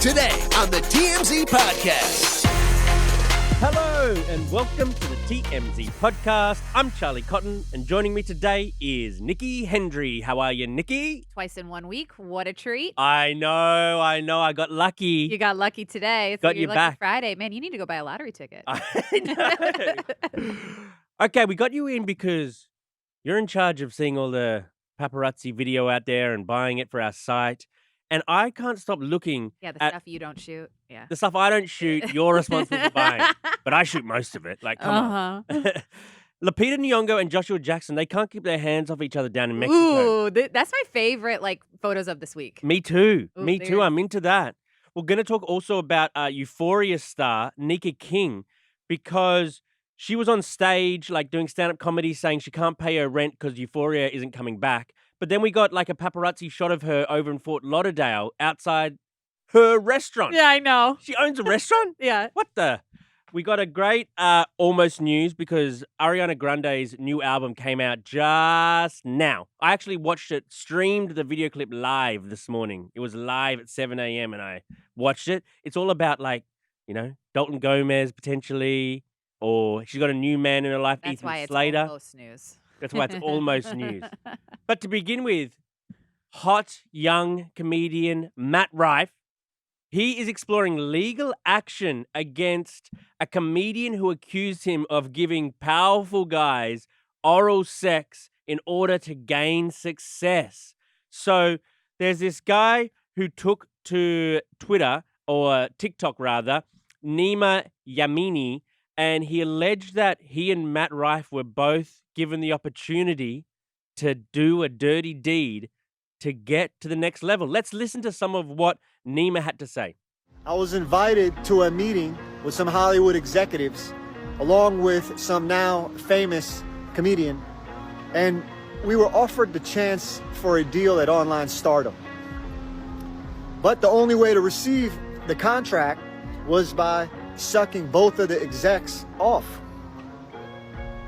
Today on the TMZ Podcast. Hello and welcome to the TMZ Podcast. I'm Charlie Cotton and joining me today is Nikki Hendry. How are you, Nikki? Twice in 1 week. What a treat. I know. I got lucky. You got lucky today. It's Got your you lucky back. Friday. Man, you need to go buy a lottery ticket. I know. Okay, we got you in because you're in charge of seeing all the paparazzi video out there and buying it for our site. And I can't stop looking Yeah, the at stuff you don't shoot. Yeah. the stuff I don't shoot. You're responsible for buying, but I shoot most of it. Like, come on. Lupita, Nyong'O, and Joshua Jackson, they can't keep their hands off each other down in Mexico. Ooh, that's my favorite photos of this week. Me too. Ooh, Me too. there- I'm into that. We're going to talk also about Euphoria star Nika King because she was on stage like doing stand-up comedy saying she can't pay her rent because Euphoria isn't coming back. But then we got like a paparazzi shot of her over in Fort Lauderdale outside her restaurant. Yeah, I know. She owns a restaurant? Yeah. What the? We got a great almost news because Ariana Grande's new album came out just now. I actually watched it, streamed the video clip live this morning. It was live at 7 a.m. and I watched it. It's all about Dalton Gomez potentially, or she's got a new man in her life, That's Ethan why it's Slater. almost news. That's why it's almost news. But to begin with, hot young comedian Matt Rife. He is exploring legal action against a comedian who accused him of giving powerful guys oral sex in order to gain success. So there's this guy who took to Twitter, or TikTok rather, Nima Yamini, and he alleged that he and Matt Rife were both given the opportunity to do a dirty deed to get to the next level. Let's listen to some of what Nima had to say. I was invited to a meeting with some Hollywood executives, along with some now famous comedian, and we were offered the chance for a deal at Online Stardom. But the only way to receive the contract was by sucking both of the execs off.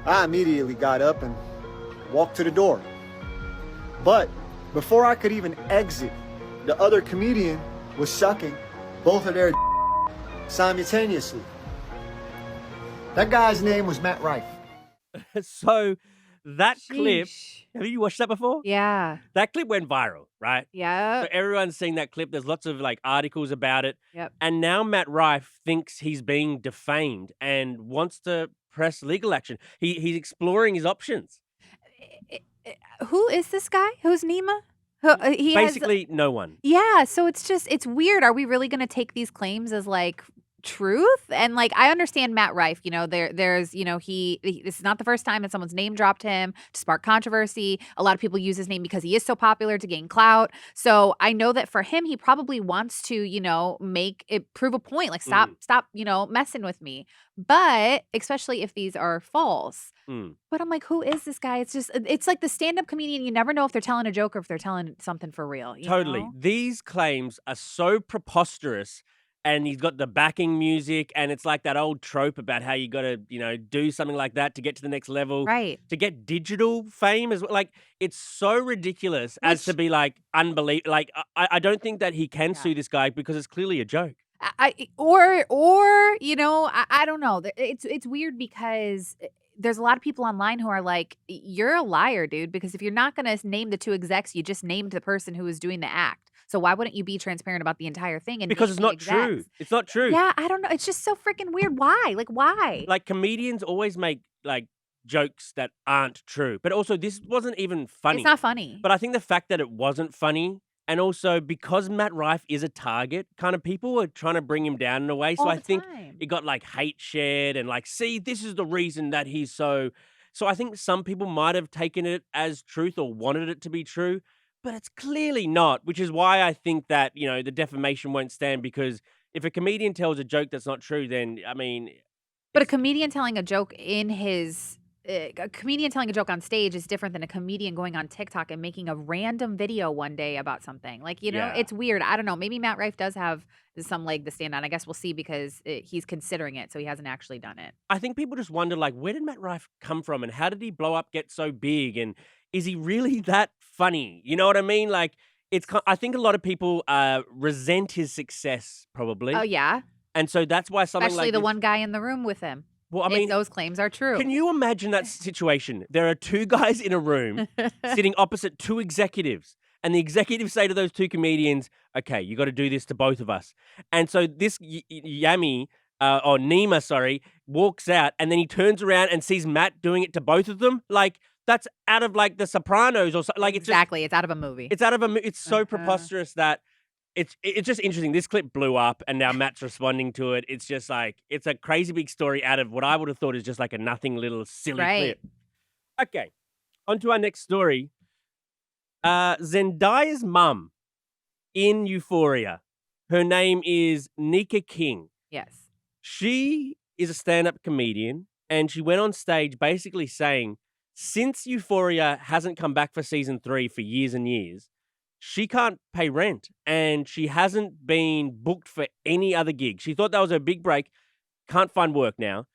I immediately got up and walked to the door. But before I could even exit, the other comedian was sucking both of their simultaneously. That guy's name was Matt Rife. So that clip, Sheesh. have you watched that before? Yeah. That clip went viral, right? Yeah. So everyone's seen that clip. There's lots of articles about it. Yep. And now Matt Rife thinks he's being defamed and wants to press legal action. He's exploring his options. Who is this guy? Who's Nima? He has. Basically, no one. Yeah, so it's weird. Are we really going to take these claims as truth? And I understand Matt Rife, there's he this is not the first time that someone's name dropped him to spark controversy. A lot of people use his name because he is so popular to gain clout. So I know that for him, he probably wants to, make it prove a point, stop, messing with me. But especially if these are false. But I'm like, who is this guy? It's like the stand-up comedian. You never know if they're telling a joke or if they're telling something for real. Totally. know? These claims are so preposterous. And he's got the backing music, and it's like that old trope about how you got to, do something like that to get to the next level. Right. To get digital fame as well. It's so ridiculous as to be unbelievable. I don't think that he can sue this guy because it's clearly a joke. I don't know. It's weird because there's a lot of people online who are like, you're a liar, dude, because if you're not going to name the two execs, you just named the person who was doing the act. So why wouldn't you be transparent about the entire thing? And Because it's not execs? true. It's not true. Yeah, I don't know. It's just so freaking weird. Why? Why? Comedians always make jokes that aren't true. But also this wasn't even funny. It's not funny. But I think the fact that it wasn't funny, and also because Matt Rife is a target, kind of people were trying to bring him down in a way. So All I the think time. it got hate shared and see, this is the reason that he's so. So I think some people might have taken it as truth or wanted it to be true, but it's clearly not, which is why I think that, the defamation won't stand, because if a comedian tells a joke that's not true, then, But a comedian telling a joke a comedian telling a joke on stage is different than a comedian going on TikTok and making a random video one day about something. Yeah. It's weird. I don't know. Maybe Matt Rife does have some leg to stand on. I guess we'll see because he's considering it, so he hasn't actually done it. I think people just wonder, where did Matt Rife come from and how did he blow up, get so big? And is he really that funny? You know what I mean? I think a lot of people resent his success, probably. Oh yeah, And so that's why something especially like the this, one guy in the room with him. well, I If mean, those claims are true. can you imagine that situation? There are two guys in a room sitting opposite two executives, and the executives say to those two comedians, okay, you got to do this to both of us. And so this Nima, sorry, walks out, and then he turns around and sees Matt doing it to both of them. Like, that's out of like The Sopranos or something. Like, Exactly, it's out of a movie. it's out of it's so preposterous that it's just interesting. This clip blew up, and now Matt's responding to it. It's just like, it's a crazy big story out of what I would have thought is just like a nothing little silly Right. clip. Okay, on to our next story. Zendaya's mum in Euphoria. Her name is Nika King. Yes. She is a stand-up comedian, and she went on stage basically saying, since Euphoria hasn't come back for season 3 for years and years, she can't pay rent, and she hasn't been booked for any other gig. She thought that was her big break, can't find work now.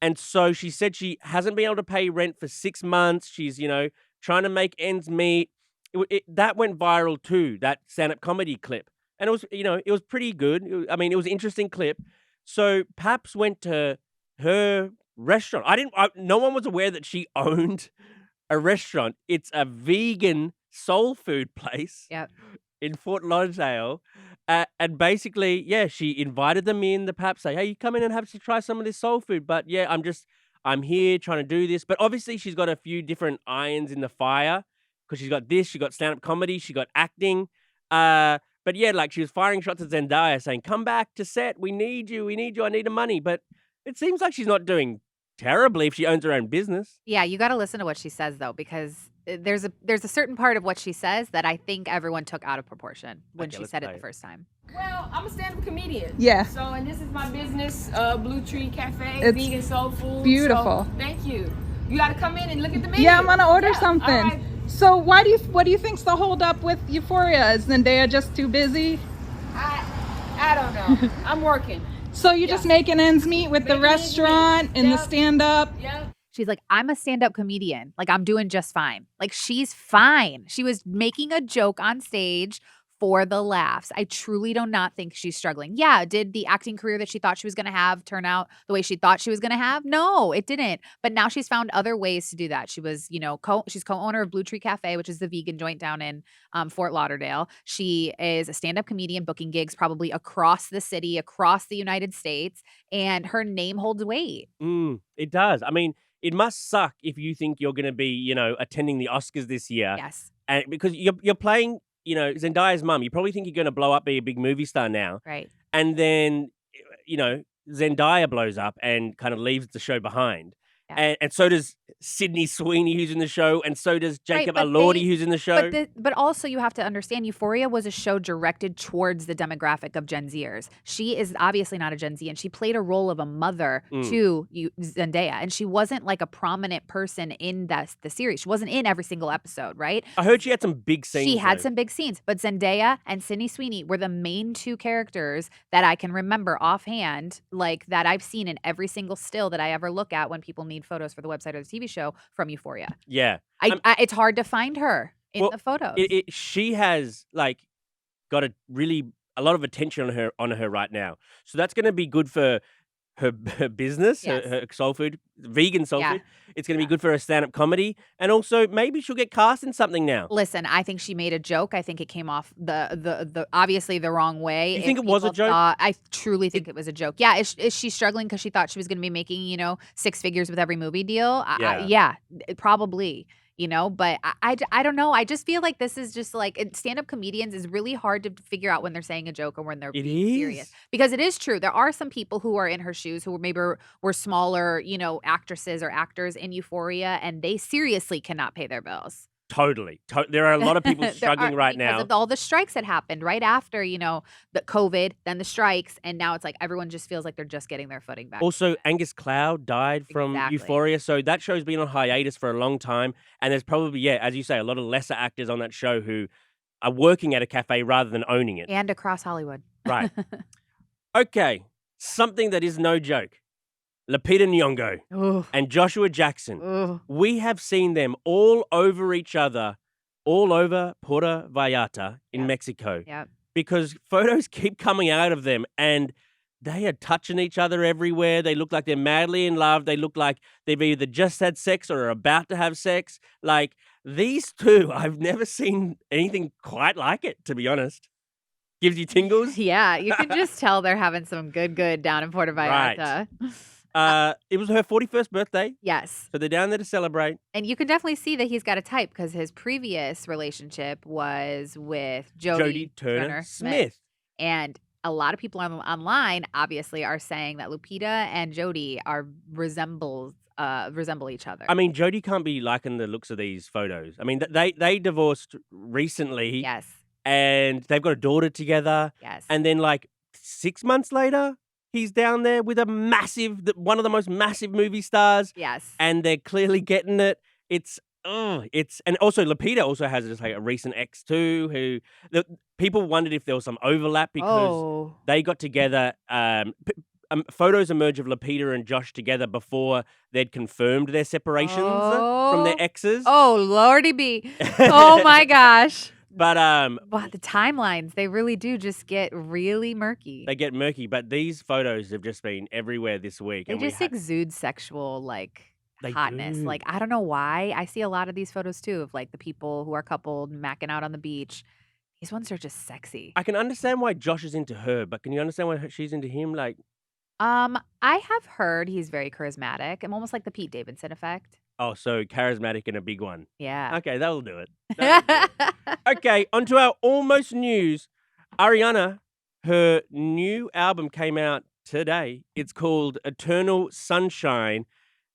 And so she said she hasn't been able to pay rent for 6 months. She's, trying to make ends meet. That went viral too, that stand-up comedy clip. And it was, it was pretty good. It was an interesting clip. So Paps went to her restaurant. No one was aware that she owned a restaurant. It's a vegan soul food place. Yep. In Fort Lauderdale. And basically, yeah, she invited them in, the Paps, say, hey, you come in and have to try some of this soul food. But yeah, I'm here trying to do this. But obviously she's got a few different irons in the fire because she's got this, she got stand-up comedy, she got acting. But yeah, like she was firing shots at Zendaya saying, come back to set, we need you, I need the money. But it seems like she's not doing terribly if she owns her own business. Yeah, you got to listen to what she says though, because there's a certain part of what she says that I think everyone took out of proportion when she said it the first time. Well, I'm a stand-up comedian. Yeah. So, and this is my business, Blue Tree Cafe, It's vegan soul food. beautiful. So, thank you. You got to come in and look at the menu. Yeah, I'm gonna order Yeah, something. all right. So what do you think's the hold up with Euphoria? Is Zendaya just too busy? I don't know. I'm working. So you're just making ends meet with the Making ends restaurant meet. and the Yep. stand up? Yep. She's like, I'm a stand-up comedian. Like, I'm doing just fine. Like, she's fine. She was making a joke on stage for the laughs. I truly do not think she's struggling. Yeah, did the acting career that she thought she was going to have turn out the way she thought she was going to have? No, it didn't. But now she's found other ways to do that. She was, she's co-owner of Blue Tree Cafe, which is the vegan joint down in Fort Lauderdale. She is a stand-up comedian booking gigs probably across the city, across the United States, and her name holds weight. It does. It must suck if you think you're going to be, attending the Oscars this year. Yes. And because you're playing, Zendaya's mum. You probably think you're going to blow up, be a big movie star now. Right. And then, Zendaya blows up and kind of leaves the show behind. Yeah. And so does Sydney Sweeney, who's in the show, and so does Jacob but Elordi, who's in the show. But also you have to understand, Euphoria was a show directed towards the demographic of Gen Zers. She is obviously not a Gen Z, and she played a role of a mother to Zendaya, and she wasn't like a prominent person in the series. She wasn't in every single episode, right? I heard she had some big scenes. She had though. some big scenes, but Zendaya and Sydney Sweeney were the main two characters that I can remember offhand, like that I've seen in every single still that I ever look at when people need photos for the website or the TV show from Euphoria. Yeah. It's hard to find her in the photos. She has got a lot of attention on her right now. So that's going to be good for her business, Yes. her soul food, vegan soul Yeah. food. It's going to be good for her stand-up comedy. And also maybe she'll get cast in something now. Listen, I think she made a joke. I think it came off the obviously the wrong way. You think it was a joke? I truly think it was a joke. Yeah, is she struggling because she thought she was going to be making 6 figures with every movie deal? Yeah. Probably. But I don't know. I just feel like this is just like stand-up comedians is really hard to figure out when they're saying a joke or when they're being serious. Because it is true. There are some people who are in her shoes who maybe were smaller, actresses or actors in Euphoria, and they seriously cannot pay their bills. Totally. There are a lot of people struggling right now. Because of all the strikes that happened right after, the COVID, then the strikes, and now it's like everyone just feels like they're just getting their footing back. Also, Angus Cloud died from Euphoria, so that show's been on hiatus for a long time. And there's probably, as you say, a lot of lesser actors on that show who are working at a cafe rather than owning it. And across Hollywood. Right. Okay, something that is no joke. Lupita Nyong'o and Joshua Jackson. We have seen them all over each other all over Puerto Vallarta in Yep. Mexico Yep. because photos keep coming out of them and they are touching each other everywhere. They look like they're madly in love. They look like they've either just had sex or are about to have sex. Like these two, I've never seen anything quite like it, to be honest. Gives you tingles? Yeah, you can just tell they're having some good down in Puerto Right. Vallarta. It was her 41st birthday, Yes. so they're down there to celebrate. And you can definitely see that he's got a type because his previous relationship was with Jodie Turner Smith. And a lot of people online obviously are saying that Lupita and Jodie resemble each other. I mean, Jodie can't be liking the looks of these photos. I mean, they divorced recently. Yes. And they've got a daughter together. Yes. And then, like 6 months later, he's down there with one of the most massive movie stars. Yes. And they're clearly getting it. And also Lupita also has just like a recent ex too, who people wondered if there was some overlap because they got together. Photos emerged of Lupita and Josh together before they'd confirmed their separations from their exes. Oh, Lordy be. Oh my gosh. But the timelines, they really do just get really murky. They get murky, but these photos have just been everywhere this week. They just exude sexual They hotness. do. Like, I don't know why. I see a lot of these photos too of like the people who are coupled macking out on the beach. These ones are just sexy. I can understand why Josh is into her, but can you understand why she's into him? Like, I have heard he's very charismatic. I'm almost like the Pete Davidson effect. oh, so charismatic and a big one. Yeah. Okay, that'll do it. Okay, onto our almost news. Ariana, her new album came out today. It's called Eternal Sunshine.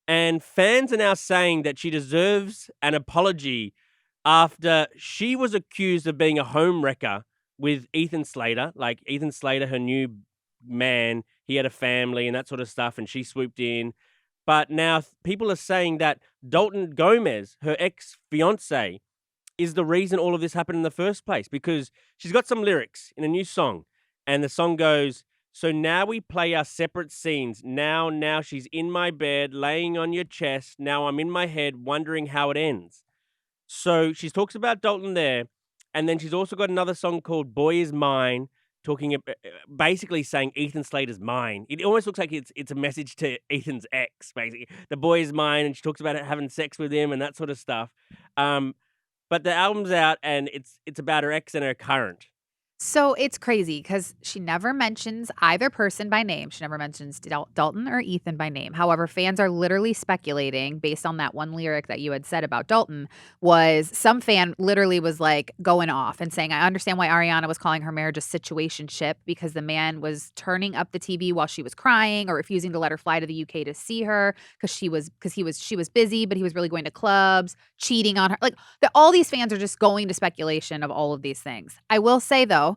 And fans are now saying that she deserves an apology after she was accused of being a homewrecker with Ethan Slater. Like, Ethan Slater, her new man, he had a family and that sort of stuff, and she swooped in. But now people are saying that Dalton Gomez, her ex-fiancé, is the reason all of this happened in the first place because she's got some lyrics in a new song. And the song goes, so now we play our separate scenes. Now she's in my bed, laying on your chest. Now I'm in my head, wondering how it ends. So she talks about Dalton there. And then she's also got another song called Boy Is Mine, talking basically saying Ethan Slater's mine. It almost looks like it's a message to Ethan's ex, basically. The boy is mine, and she talks about having sex with him and that sort of stuff. But the album's out, and it's about her ex and her current. So it's crazy because she never mentions either person by name. She never mentions Dalton or Ethan by name. However, fans are literally speculating based on that one lyric that you had said about Dalton was some fan literally was like going off and saying, I understand why Ariana was calling her marriage a situationship because the man was turning up the TV while she was crying or refusing to let her fly to the UK to see her because she was busy, but he was really going to clubs, cheating on her. Like all these fans are just going to speculation of all of these things. I will say though,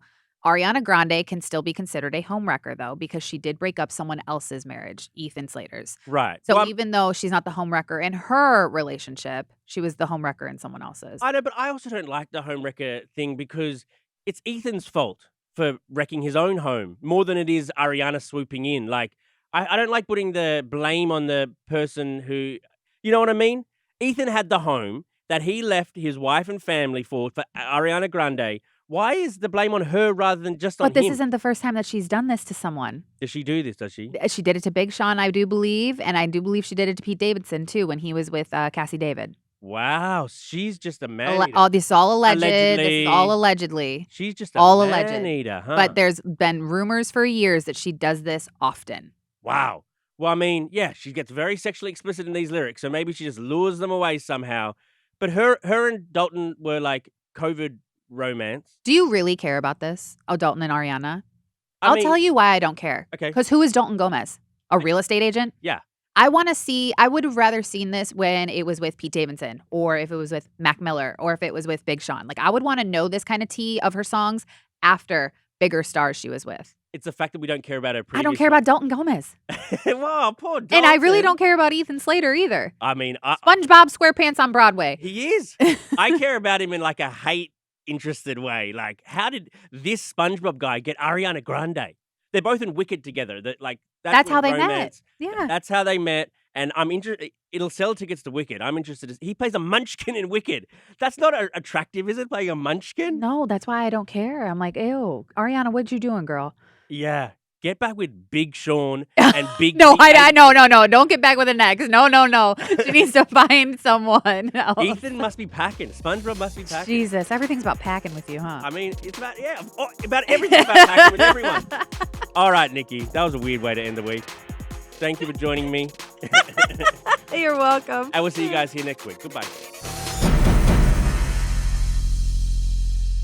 Ariana Grande can still be considered a homewrecker, though, because she did break up someone else's marriage, Ethan Slater's. Right. So even though she's not the homewrecker in her relationship, she was the homewrecker in someone else's. I know, but I also don't like the homewrecker thing because it's Ethan's fault for wrecking his own home more than it is Ariana swooping in. Like, I don't like putting the blame on the person who, you know what I mean? Ethan had the home that he left his wife and family for Ariana Grande. Why is the blame on her rather than just on him? But this isn't the first time that she's done this to someone. Does she do this, does she? She did it to Big Sean, I do believe. And I do believe she did it to Pete Davidson, too, when he was with Cassie David. Wow. She's just a man eater. Oh, this is all alleged. This is all allegedly. She's just a all man alleged. eater, huh? But there's been rumors for years that she does this often. Wow. Well, I mean, yeah, she gets very sexually explicit in these lyrics, so maybe she just lures them away somehow. But her and Dalton were like COVID romance. Do you really care about this? Oh, Dalton and Ariana? I'll tell you why I don't care. Okay. Because who is Dalton Gomez? A real estate agent? Yeah. I would have rather seen this when it was with Pete Davidson or if it was with Mac Miller or if it was with Big Sean. Like, I would want to know this kind of tea of her songs after bigger stars she was with. It's the fact that we don't care about her previous I don't care about Dalton Gomez. Wow, poor Dalton. And I really don't care about Ethan Slater either. I mean, SpongeBob SquarePants on Broadway. He is. I care about him in like a hate-interested way. Like, how did this SpongeBob guy get Ariana Grande? They're both in Wicked together. That's how they met. romance. Yeah. That's how they met. And I'm interested. It'll sell tickets to Wicked. I'm interested. He plays a munchkin in Wicked. That's not attractive, is it? Playing a munchkin? No, that's why I don't care. I'm like, ew, Ariana, what you doing, girl? Yeah. Get back with Big Sean and Big. No, no. Don't get back with an ex. No. She needs to find someone else. Ethan must be packing. SpongeBob must be packing. Jesus, everything's about packing with you, huh? I mean, it's about about everything about packing with everyone. All right, Nikki, that was a weird way to end the week. Thank you for joining me. You're welcome. I will see you guys here next week. Goodbye.